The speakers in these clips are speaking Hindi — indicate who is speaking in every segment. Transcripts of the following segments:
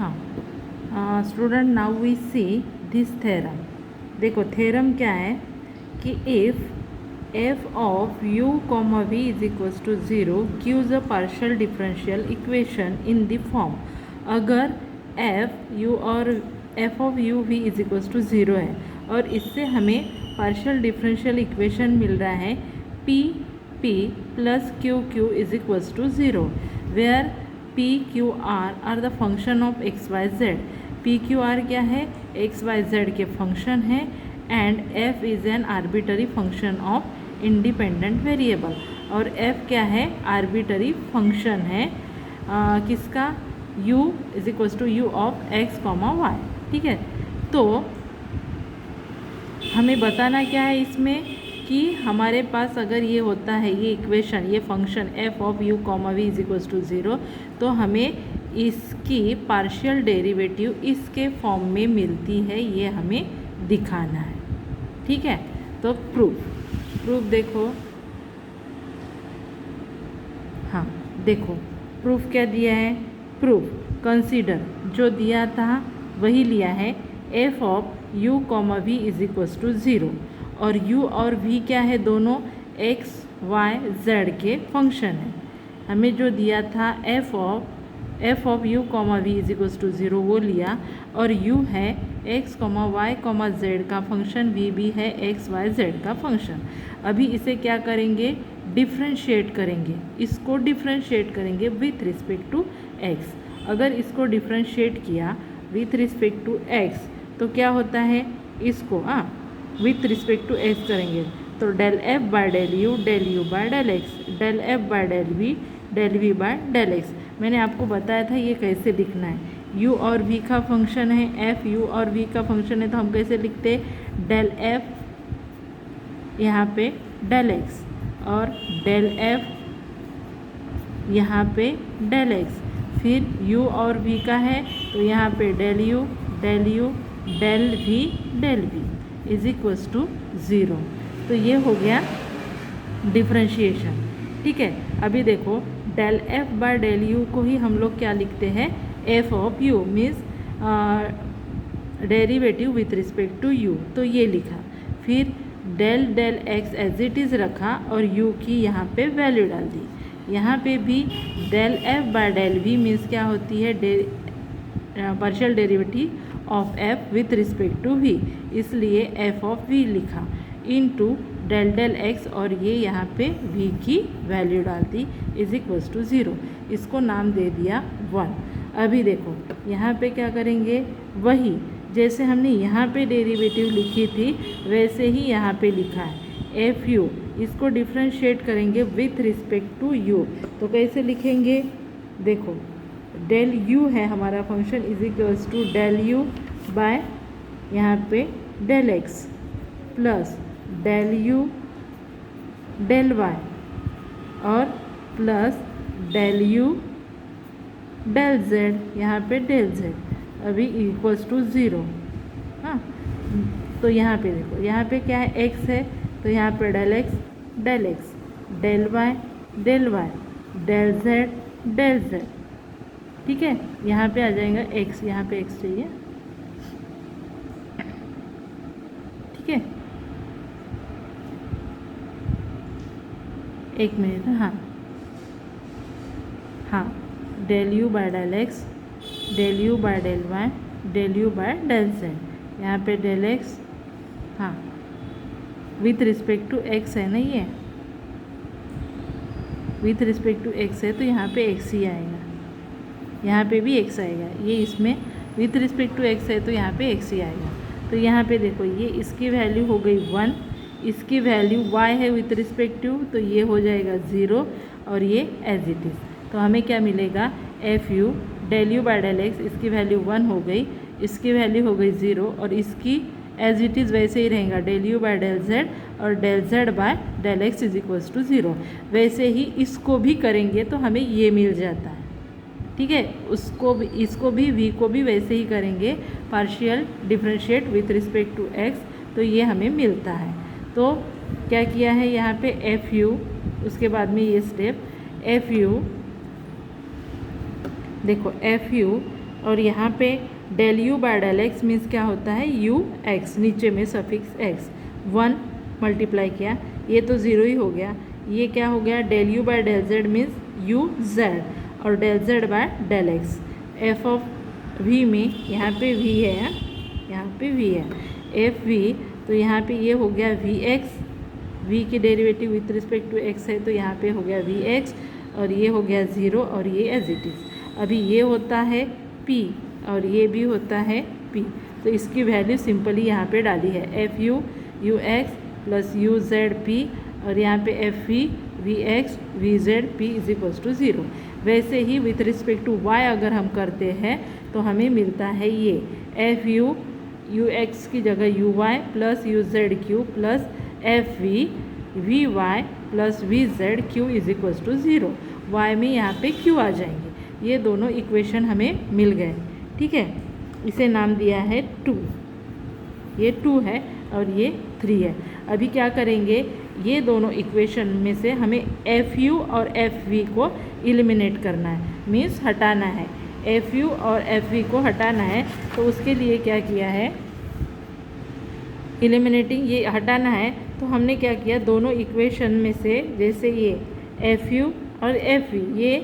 Speaker 1: हाँ student, now we see this theorem. देखो थ्योरम क्या है कि if f of u comma v is equals to 0 gives a partial differential equation in the form, अगर f of u v is equals to 0 है और इससे हमें पार्शियल डिफरेंशियल इक्वेशन मिल रहा है p p plus q q is equals to 0 where p q r the function of x y z। p q r क्या है, x y z के फंक्शन है and f is an arbitrary function of independent variable. और f क्या है, आर्बिटरी फंक्शन है किसका, u is equals to u of x comma y. ठीक है, तो हमें बताना क्या है इसमें कि हमारे पास अगर ये होता है ये इक्वेशन, ये function f of u comma v is equals to 0, तो हमें इसकी पार्शियल डेरिवेटिव इसके फॉर्म में मिलती है, ये हमें दिखाना है। ठीक है, तो प्रूफ देखो। हाँ देखो प्रूफ क्या दिया है, प्रूफ कंसीडर जो दिया था वही लिया है, f of u comma v is equals to 0 और u और v क्या है, दोनों x y z के फंक्शन है। हमें जो दिया था f of u comma v is equals to 0 वो लिया और u है x comma y comma z का फंक्शन, v भी है x y z का फंक्शन। अभी इसे क्या करेंगे, डिफ्रेंशिएट करेंगे, इसको डिफ्रेंशिएट करेंगे विथ रिस्पेक्ट टू x। अगर इसको डिफ्रेंशिएट किया विथ रिस्पेक्ट टू x तो क्या होता है, इसको विथ रिस्पेक्ट टू x करेंगे तो del f by del u by del x, del f by del v by del x। मैंने आपको बताया था ये कैसे लिखना है, u और v का फंक्शन है, f u और v का फंक्शन है, तो हम कैसे लिखते हैं, डेल f यहाँ पे डेल x और डेल f यहाँ पे डेल x, फिर u और v का है तो यहाँ पे del u del v is equals to 0। तो ये हो गया डिफ्रेंशिएशन। ठीक है, अभी देखो del f by del u को ही हम लोग क्या लिखते हैं, f of u means derivative with respect to u, तो ये लिखा। फिर del x as it is रखा और u की यहाँ पे वैल्यू डाल दी। यहाँ पे भी del f by del v means क्या होती है, partial derivative of f with respect to v, इसलिए f ऑफ v लिखा इनटू डेल x और ये यहाँ पे v की वैल्यू डाल दी इज इक्वल्स टू 0, इसको नाम दे दिया 1। अभी देखो यहाँ पे क्या करेंगे, वही जैसे हमने यहाँ पे डेरिवेटिव लिखी थी वैसे ही यहाँ पे लिखा है एफ यू, इसको डिफ्रेंशिएट करेंगे विथ रिस्पेक्ट टू यू। तो कैसे लिखेंगे, देखो डेल यू है हमारा function is equals to del you by यहाँ पे del X plus del U del Y और plus del U del Z, यहाँ पे डेल जेड अभी इक्वल्स टू 0। हाँ, तो यहाँ पे देखो यहाँ पे क्या है, x है तो यहाँ पे del x del y del z. ठीक है, यहाँ पे आ जाएगा x, यहाँ पे x चाहिए। ठीक है, एक मिनट। हाँ del you by del x, del you by del y, del you by del Z, यहाँ पे डेल एक्स, हाँ विथ रिस्पेक्ट टू एक्स है ना, ये विथ रिस्पेक्ट टू एक्स है तो यहाँ पे एक्स ही आएगा, यहाँ पे भी एक्स आएगा, ये इसमें विथ रिस्पेक्ट टू एक्स है तो यहाँ पे एक्स ही आएगा। तो यहाँ पे देखो ये इसकी वैल्यू हो गई 1, इसकी वैल्यू y है विथ रिस्पेक्ट टू तो ये हो जाएगा 0 और ये एज इट इज़। तो हमें क्या मिलेगा, f u del you by del x, इसकी वैल्यू 1 हो गई, इसकी वैल्यू हो गई 0 और इसकी एज इट इज़ वैसे ही रहेगा del you by del Z और del Z by del X is equals to 0। वैसे ही इसको भी करेंगे तो हमें ये मिल जाता है। ठीक है, इसको भी v को भी वैसे ही करेंगे, partial differentiate with respect to x, तो ये हमें मिलता है। तो क्या किया है यहाँ पे एफ यू, उसके बाद में ये स्टेप एफ यू, देखो एफ यू और यहाँ पे del you by del x means क्या होता है यू एक्स, नीचे में सफिक्स एक्स, 1 मल्टीप्लाई किया, ये तो ज़ीरो ही हो गया। ये क्या हो गया del you by del Z means U Z और del Z by del X. F of V में यहाँ पे वी है, यहाँ पे वी है एफ वी, तो यहाँ पे ये हो गया वी एक्स, वी की derivative with respect to x है तो यहाँ पे हो गया वी एक्स और ये हो गया ज़ीरो और ये एज इट इज़। अभी ये होता है पी और ये भी होता है पी, तो इसकी वैल्यू सिंपली यहाँ पे डाली है F u u x plus u z p और यहाँ पे f v v x v z p is equals to zero. वैसे ही विथ रिस्पेक्ट टू वाई अगर हम करते हैं तो हमें मिलता है ये एफ यू यू एक्स की जगह u y plus u z q plus f v v y plus v z q is equals to zero. Y में यहाँ पे क्यू आ जाएंगे। ये दोनों इक्वेशन हमें मिल गए, ठीक है। इसे नाम दिया है 2, ये 2 है और ये 3 है। अभी क्या करेंगे, ये दोनों इक्वेशन में से हमें एफ यू और एफ वी को एलिमिनेट करना है, मीन्स हटाना है। एफ यू और एफ वी को हटाना है तो उसके लिए क्या किया है, एलिमिनेटिंग ये हटाना है तो हमने क्या किया, दोनों इक्वेशन में से जैसे ये एफ यू और एफ वी ये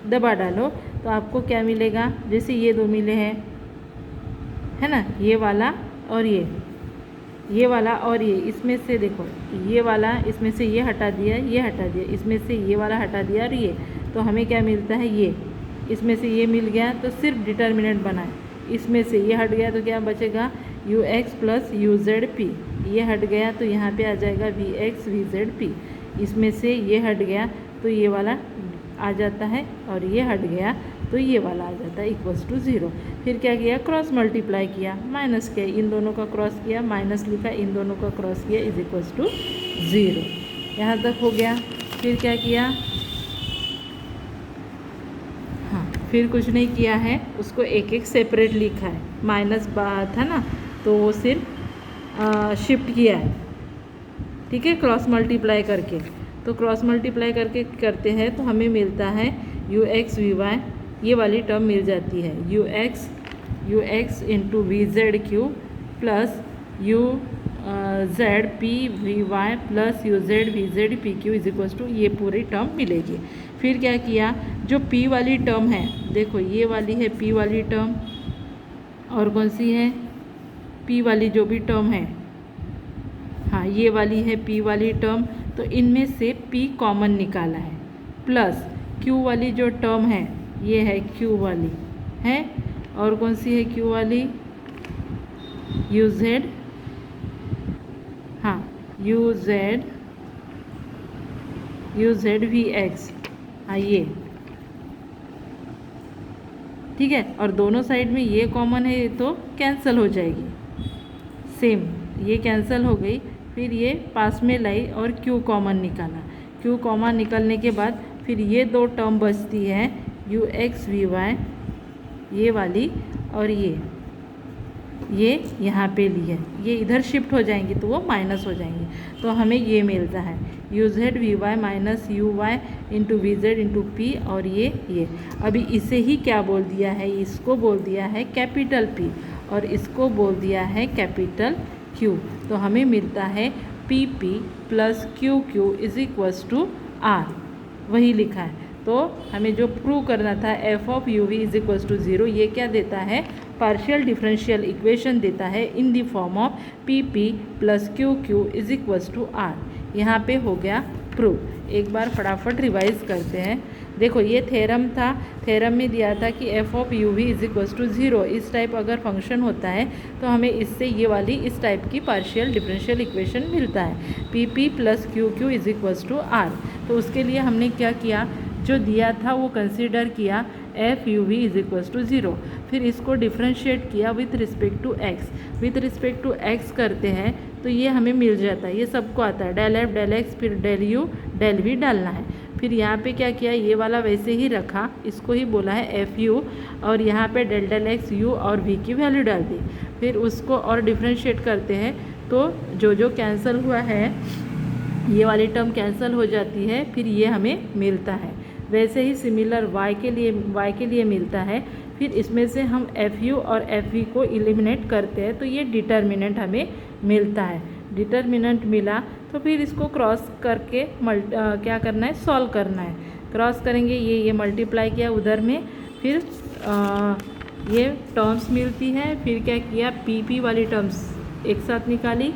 Speaker 1: दबा डालो तो आपको क्या मिलेगा, जैसे ये दो मिले हैं है ना, ये वाला और ये वाला और ये, इसमें से देखो ये वाला इसमें से ये हटा दिया, ये हटा दिया, इसमें से ये वाला हटा दिया और ये, तो हमें क्या मिलता है ये, इसमें से ये मिल गया तो सिर्फ डिटर्मिनेंट बना है। इसमें से ये हट गया तो क्या बचेगा u x plus u z p, ये हट गया तो यहाँ पे आ जाएगा v x v z p. इसमें से ये हट गया तो ये वाला आ जाता है और ये हट गया तो ये वाला आ जाता है इक्वल्स टू ज़ीरो। फिर क्या किया, क्रॉस मल्टीप्लाई किया, माइनस किया, इन दोनों का क्रॉस किया, माइनस लिखा, इन दोनों का क्रॉस किया इज इक्वल्स टू ज़ीरो। यहाँ तक हो गया। फिर क्या किया, हाँ फिर कुछ नहीं किया है, उसको एक एक सेपरेट लिखा है। माइनस था ना तो वो सिर्फ शिफ्ट किया है, ठीक है, क्रॉस मल्टीप्लाई करके। तो क्रॉस मल्टीप्लाई करके करते हैं तो हमें मिलता है यू एक्स वी वाई, ये वाली टर्म मिल जाती है u x into v z q plus u z p v y plus u z v z p q is equals to, ये पूरी टर्म मिलेगी। फिर क्या किया, जो पी वाली टर्म है देखो ये वाली है पी वाली टर्म, और कौन सी है पी वाली जो भी टर्म है, हाँ ये वाली है पी वाली टर्म, तो इनमें से p कॉमन निकाला है, प्लस q वाली जो टर्म है ये है q वाली है, और कौन सी है q वाली यू जेड, हाँ यू जेड वी एक्स, हाँ ये ठीक है। और दोनों साइड में ये कॉमन है तो कैंसिल हो जाएगी, सेम ये कैंसिल हो गई। फिर ये पास में लाई और q कॉमन निकाला, q कॉमन निकलने के बाद फिर ये दो टर्म बचती है यू एक्स वी वाई ये वाली, और ये यहाँ पे ली है, ये इधर शिफ्ट हो जाएंगी तो वो माइनस हो जाएंगी, तो हमें ये मिलता है u z v y minus u y into v z into p, और ये अभी इसे ही क्या बोल दिया है, इसको बोल दिया है कैपिटल P और इसको बोल दिया है कैपिटल Q। तो हमें मिलता है p p plus q q is equals to R, वही लिखा है। तो हमें जो प्रूव करना था f of u v is equals to zero, ये क्या देता है, पार्शियल डिफरेंशियल इक्वेशन देता है in the form of p p plus q q is equals to R। यहाँ पे हो गया प्रूव। एक बार फटाफट रिवाइज करते हैं। देखो ये थ्योरम था, थ्योरम में दिया था कि f of u v is equals to zero, इस टाइप अगर फंक्शन होता है तो हमें इससे ये वाली इस टाइप की पार्शियल डिफरेंशियल इक्वेशन मिलता है p p plus q q is equals to R। तो उसके लिए हमने क्या किया, जो दिया था वो कंसीडर किया f u v is equals to zero, फिर इसको डिफ्रेंशिएट किया with respect to x, with respect to x करते हैं तो ये हमें मिल जाता है, ये सबको आता है डेल एफ डेल एक्स फिर डेल यू डेल वी डालना है। फिर यहाँ पे क्या किया, ये वाला वैसे ही रखा, इसको ही बोला है एफ यू, और यहाँ पे डेल डेल एक्स यू और वी की वैल्यू डाल दी। फिर उसको और डिफ्रेंशिएट करते हैं तो जो कैंसिल हुआ है ये वाली टर्म कैंसिल हो जाती है, फिर ये हमें मिलता है। वैसे ही सिमिलर y के लिए मिलता है। फिर इसमें से हम एफ यू और एफ वी को एलिमिनेट करते हैं तो ये डिटर्मिनेंट हमें मिलता है। डिटर्मिनेंट मिला तो फिर इसको क्रॉस करके क्या करना है, सॉल्व करना है। क्रॉस करेंगे, ये मल्टीप्लाई किया उधर में, फिर ये टर्म्स मिलती है। फिर क्या किया, पी वाली टर्म्स एक साथ निकाली,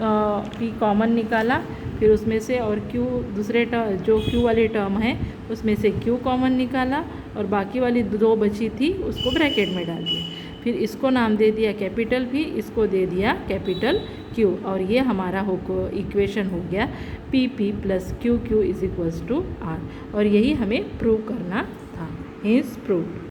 Speaker 1: पी कॉमन निकाला, फिर उसमें से और क्यू दूसरे टर्म जो क्यू वाली टर्म है उसमें से क्यू कॉमन निकाला और बाकी वाली दो बची थी उसको ब्रैकेट में डाल दिया। फिर इसको नाम दे दिया कैपिटल भी, इसको दे दिया कैपिटल क्यू, और ये हमारा इक्वेशन हो गया p p plus q q is equals to R. और यही हमें प्रूव करना था। Hence prove.